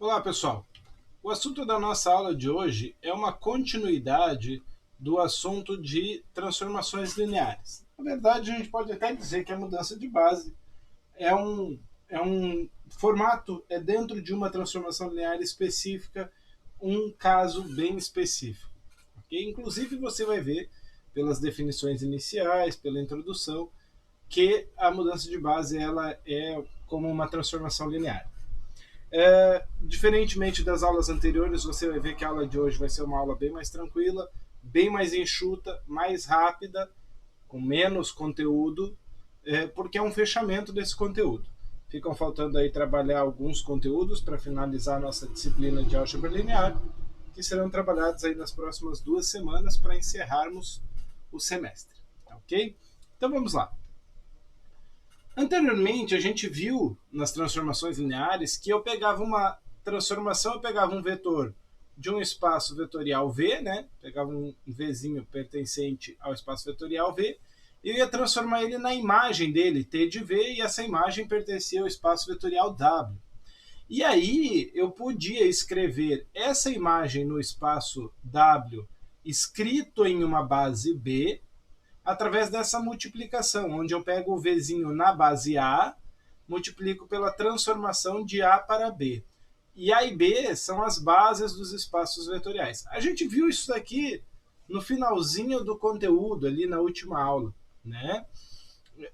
Olá, pessoal. O assunto da nossa aula de hoje é uma continuidade do assunto de transformações lineares. Na verdade, a gente pode até dizer que a mudança de base é um formato, é dentro de uma transformação linear específica, um caso bem específico. Okay? Inclusive, você vai ver pelas definições iniciais, pela introdução, que a mudança de base ela é como uma transformação linear. Diferentemente das aulas anteriores, você vai ver que a aula de hoje vai ser uma aula bem mais tranquila, bem mais enxuta, mais rápida, com menos conteúdo, porque é um fechamento desse conteúdo. Ficam faltando aí trabalhar alguns conteúdos para finalizar a nossa disciplina de álgebra linear, que serão trabalhados aí nas próximas 2 semanas para encerrarmos o semestre. Ok? Então vamos lá. Anteriormente, a gente viu nas transformações lineares que eu pegava uma transformação, eu pegava um vetor de um espaço vetorial V, né? Pegava um Vzinho pertencente ao espaço vetorial V, e eu ia transformar ele na imagem dele, T de V, e essa imagem pertencia ao espaço vetorial W. E aí eu podia escrever essa imagem no espaço W escrito em uma base B, através dessa multiplicação, onde eu pego o Vzinho na base A, multiplico pela transformação de A para B. E A e B são as bases dos espaços vetoriais. A gente viu isso daqui no finalzinho do conteúdo, ali na última aula, né?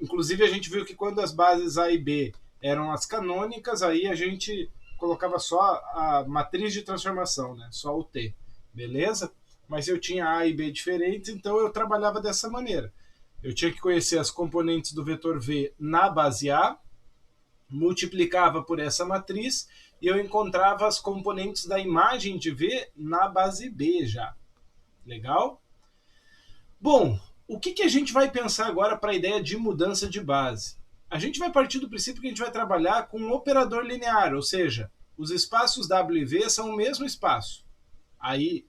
Inclusive a gente viu que quando as bases A e B eram as canônicas, aí a gente colocava só a matriz de transformação, né? Só o T, beleza? Mas eu tinha A e B diferentes, então eu trabalhava dessa maneira. Eu tinha que conhecer as componentes do vetor V na base A, multiplicava por essa matriz e eu encontrava as componentes da imagem de V na base B já. Legal? Bom, o que a gente vai pensar agora para a ideia de mudança de base? A gente vai partir do princípio que a gente vai trabalhar com um operador linear, ou seja, os espaços W e V são o mesmo espaço. Aí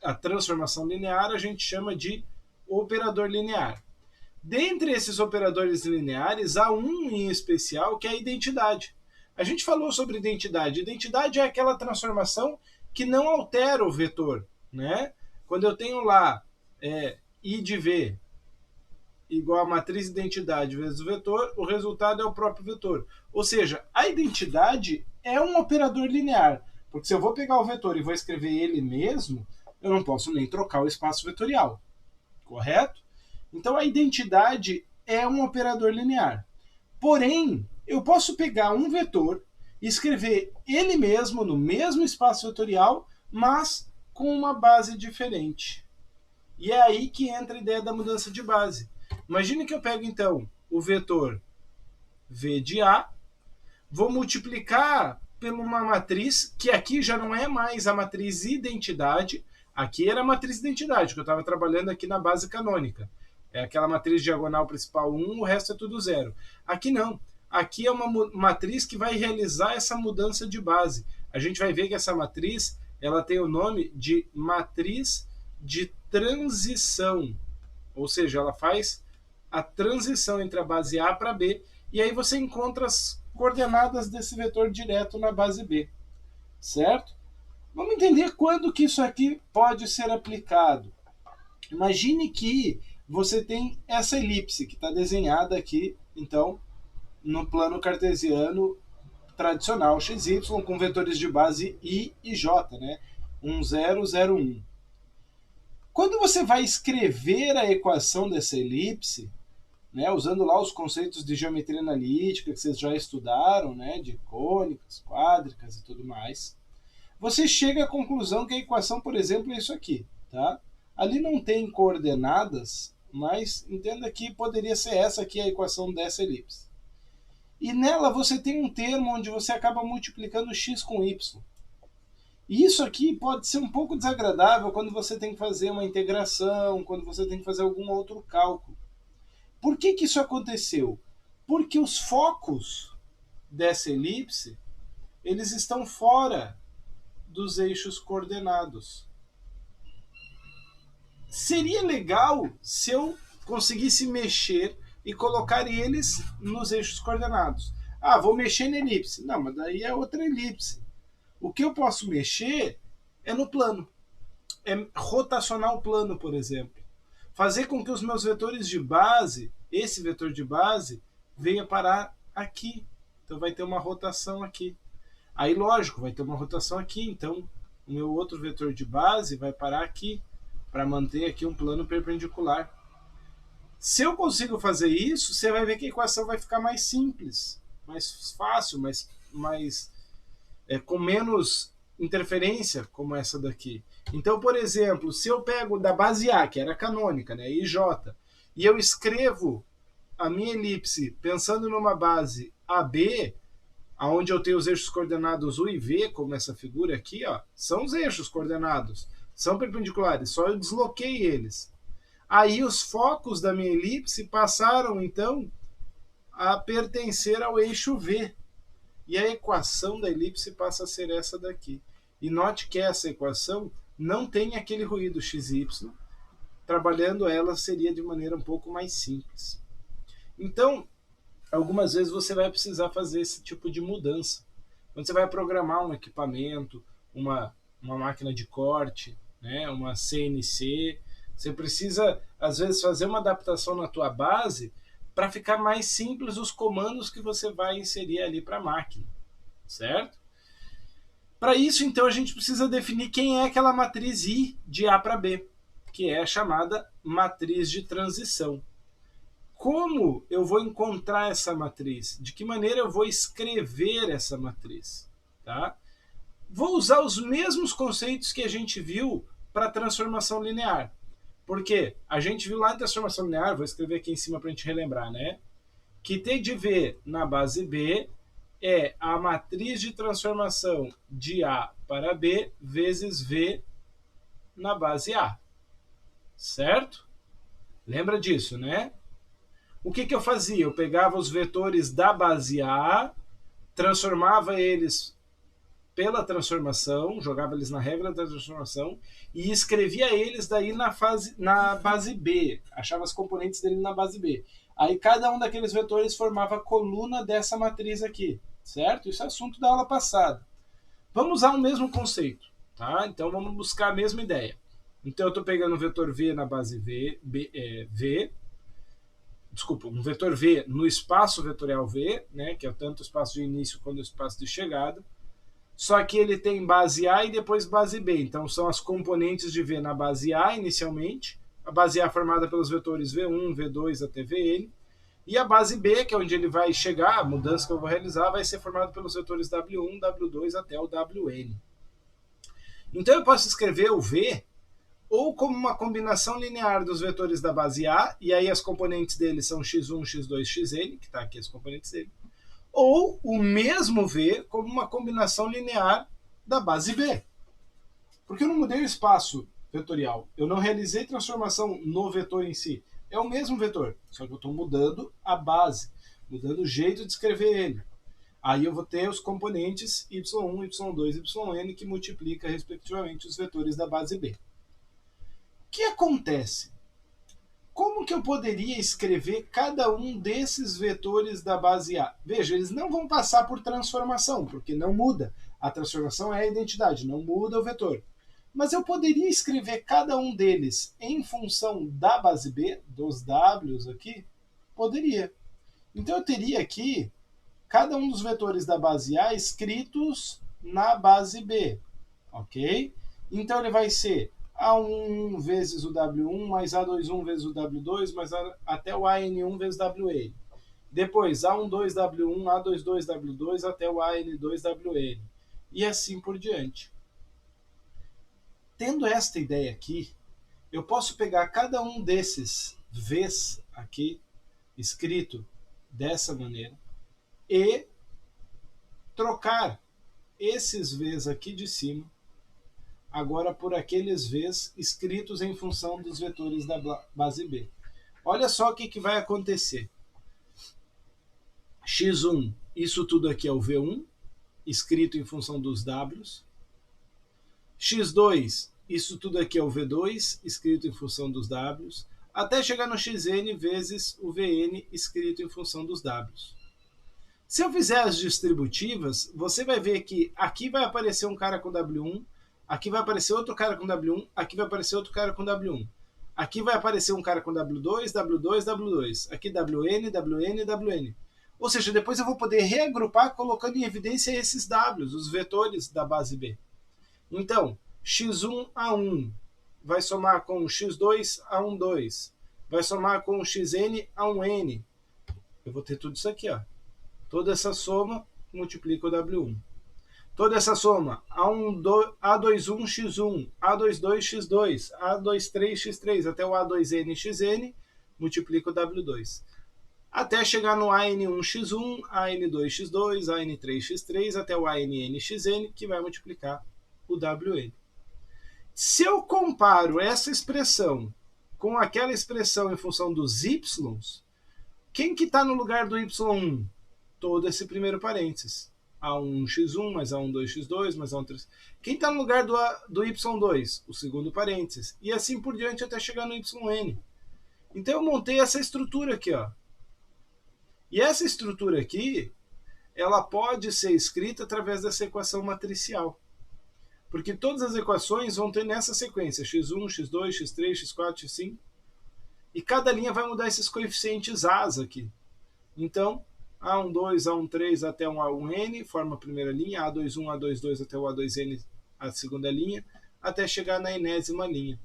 a transformação linear a gente chama de operador linear. Dentre esses operadores lineares, há um em especial que é a identidade. A gente falou sobre identidade. Identidade é aquela transformação que não altera o vetor, né? Quando eu tenho lá I de V igual a matriz identidade vezes o vetor, o resultado é o próprio vetor. Ou seja, a identidade é um operador linear. Porque se eu vou pegar o vetor e vou escrever ele mesmo, eu não posso nem trocar o espaço vetorial. Correto? Então a identidade é um operador linear. Porém, eu posso pegar um vetor e escrever ele mesmo no mesmo espaço vetorial, mas com uma base diferente. E é aí que entra a ideia da mudança de base. Imagine que eu pego então o vetor V de A, vou multiplicar por uma matriz que aqui já não é mais a matriz identidade, aqui era a matriz identidade, que eu estava trabalhando aqui na base canônica. É aquela matriz diagonal principal 1, o resto é tudo 0. Aqui não. Aqui é uma matriz que vai realizar essa mudança de base. A gente vai ver que essa matriz ela tem o nome de matriz de transição. Ou seja, ela faz a transição entre a base A para B, e aí você encontra as coordenadas desse vetor direto na base B. Certo? Vamos entender quando que isso aqui pode ser aplicado. Imagine que você tem essa elipse que está desenhada aqui, então, no plano cartesiano tradicional XY, com vetores de base I e J, né? 1, 0, 0, 1. Quando você vai escrever a equação dessa elipse, né, usando lá os conceitos de geometria analítica que vocês já estudaram, né, de cônicas, quádricas e tudo mais, você chega à conclusão que a equação, por exemplo, é isso aqui. Tá? Ali não tem coordenadas, mas entenda que poderia ser essa aqui a equação dessa elipse. E nela você tem um termo onde você acaba multiplicando x com y. E isso aqui pode ser um pouco desagradável quando você tem que fazer uma integração, quando você tem que fazer algum outro cálculo. Por que isso aconteceu? Porque os focos dessa elipse eles estão fora dos eixos coordenados. Seria legal se eu conseguisse mexer e colocar eles nos eixos coordenados. Ah, vou mexer na elipse. Não, mas daí é outra elipse. O que eu posso mexer é no plano. É rotacionar o plano, por exemplo. Fazer com que os meus vetores de base, esse vetor de base, venha parar aqui. Então vai ter uma rotação aqui. Aí, lógico, vai ter uma rotação aqui. Então, o meu outro vetor de base vai parar aqui, para manter aqui um plano perpendicular. Se eu consigo fazer isso, você vai ver que a equação vai ficar mais simples, mais fácil, com menos interferência, como essa daqui. Então, por exemplo, se eu pego da base A, que era canônica, né, IJ, e eu escrevo a minha elipse pensando numa base AB, onde eu tenho os eixos coordenados U e V, como essa figura aqui, ó, são os eixos coordenados, são perpendiculares, só eu desloquei eles. Aí os focos da minha elipse passaram, então, a pertencer ao eixo V. E a equação da elipse passa a ser essa daqui. E note que essa equação não tem aquele ruído XY. Trabalhando ela seria de maneira um pouco mais simples. Então, algumas vezes você vai precisar fazer esse tipo de mudança. Quando você vai programar um equipamento, uma máquina de corte, né, uma CNC, você precisa, às vezes, fazer uma adaptação na tua base para ficar mais simples os comandos que você vai inserir ali para a máquina, certo? Para isso, então, a gente precisa definir quem é aquela matriz I de A para B, que é a chamada matriz de transição. Como eu vou encontrar essa matriz? De que maneira eu vou escrever essa matriz? Tá? Vou usar os mesmos conceitos que a gente viu para transformação linear. Porque a gente viu lá em transformação linear, vou escrever aqui em cima para a gente relembrar, né? Que T de V na base B é a matriz de transformação de A para B vezes V na base A. Certo? Lembra disso, né? O que eu fazia? Eu pegava os vetores da base A, transformava eles pela transformação, jogava eles na regra da transformação e escrevia eles daí na base B, achava as componentes dele na base B. Aí cada um daqueles vetores formava a coluna dessa matriz aqui, certo? Isso é assunto da aula passada. Vamos usar o mesmo conceito, tá? Então vamos buscar a mesma ideia. Então eu estou pegando o vetor V na base um vetor V no espaço vetorial V, né, que é tanto o espaço de início quanto o espaço de chegada. Só que ele tem base A e depois base B. Então são as componentes de V na base A inicialmente. A base A formada pelos vetores V1, V2 até Vn. E a base B, que é onde ele vai chegar, a mudança que eu vou realizar, vai ser formada pelos vetores W1, W2 até o Wn. Então eu posso escrever o V ou como uma combinação linear dos vetores da base A, e aí as componentes dele são x1, x2, xn, que está aqui as componentes dele, ou o mesmo V como uma combinação linear da base B. Porque eu não mudei o espaço vetorial, eu não realizei transformação no vetor em si. É o mesmo vetor, só que eu estou mudando a base, mudando o jeito de escrever ele. Aí eu vou ter os componentes y1, y2 e yn que multiplica respectivamente os vetores da base B. O que acontece? Como que eu poderia escrever cada um desses vetores da base A? Veja, eles não vão passar por transformação, porque não muda. A transformação é a identidade, não muda o vetor. Mas eu poderia escrever cada um deles em função da base B, dos Ws aqui? Poderia. Então eu teria aqui cada um dos vetores da base A escritos na base B, ok? Então ele vai ser A1 vezes o W1 mais A21 vezes o W2 mais até o AN1 vezes WN. Depois A12 W1, A22 W2 até o AN2 WN. E assim por diante. Tendo esta ideia aqui, eu posso pegar cada um desses Vs aqui, escrito dessa maneira, e trocar esses Vs aqui de cima agora por aqueles Vs escritos em função dos vetores da base B. Olha só o que vai acontecer. x1, isso tudo aqui é o V1, escrito em função dos Ws. x2, isso tudo aqui é o V2, escrito em função dos Ws, até chegar no xn vezes o Vn, escrito em função dos Ws. Se eu fizer as distributivas, você vai ver que aqui vai aparecer um cara com W1, aqui vai aparecer outro cara com W1, aqui vai aparecer outro cara com W1. Aqui vai aparecer um cara com W2, W2, W2. Aqui WN, WN, WN. Ou seja, depois eu vou poder reagrupar colocando em evidência esses Ws, os vetores da base B. Então, x1A1 vai somar com x2A12, vai somar com xn A1n. Eu vou ter tudo isso aqui, ó. Toda essa soma multiplica o W1. Toda essa soma, A21x1, A22x2, A23x3, até o A2nxn, multiplica o W2. Até chegar no AN1x1, AN2x2, AN3x3, até o ANNxn, que vai multiplicar o WN. Se eu comparo essa expressão com aquela expressão em função dos y's, quem que está no lugar do y1? Todo esse primeiro parênteses. A1x1 mais A12x2 mais A13. Quem está no lugar do y2? O segundo parênteses. E assim por diante até chegar no yn. Então eu montei essa estrutura aqui, ó. E essa estrutura aqui, ela pode ser escrita através dessa equação matricial. Porque todas as equações vão ter nessa sequência, x1, x2, x3, x4, x5. E cada linha vai mudar esses coeficientes A's aqui. Então, A12, A13 até um A1n, forma a primeira linha, A21, A22 até o A2n, a segunda linha, até chegar na enésima linha.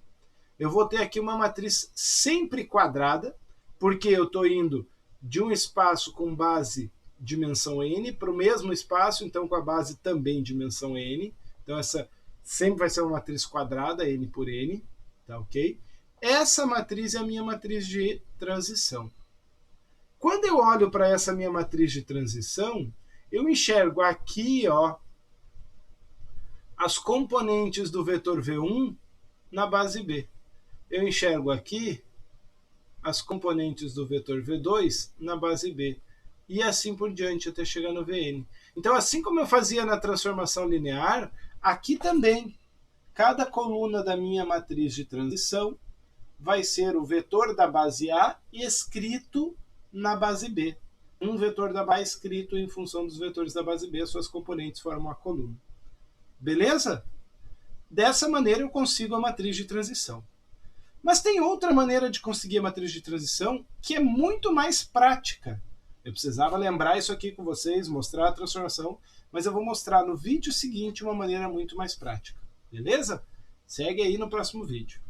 Eu vou ter aqui uma matriz sempre quadrada, porque eu estou indo de um espaço com base dimensão n para o mesmo espaço, então com a base também dimensão n. Então essa sempre vai ser uma matriz quadrada, n por n, tá ok? Essa matriz é a minha matriz de transição. Quando eu olho para essa minha matriz de transição, eu enxergo aqui, ó, as componentes do vetor V1 na base B. Eu enxergo aqui as componentes do vetor V2 na base B. E assim por diante, até chegar no Vn. Então, assim como eu fazia na transformação linear, aqui também, cada coluna da minha matriz de transição vai ser o vetor da base A escrito na base B. Um vetor da base escrito em função dos vetores da base B, as suas componentes formam a coluna. Beleza? Dessa maneira eu consigo a matriz de transição. Mas tem outra maneira de conseguir a matriz de transição que é muito mais prática. Eu precisava lembrar isso aqui com vocês, mostrar a transformação, mas eu vou mostrar no vídeo seguinte uma maneira muito mais prática. Beleza? Segue aí no próximo vídeo.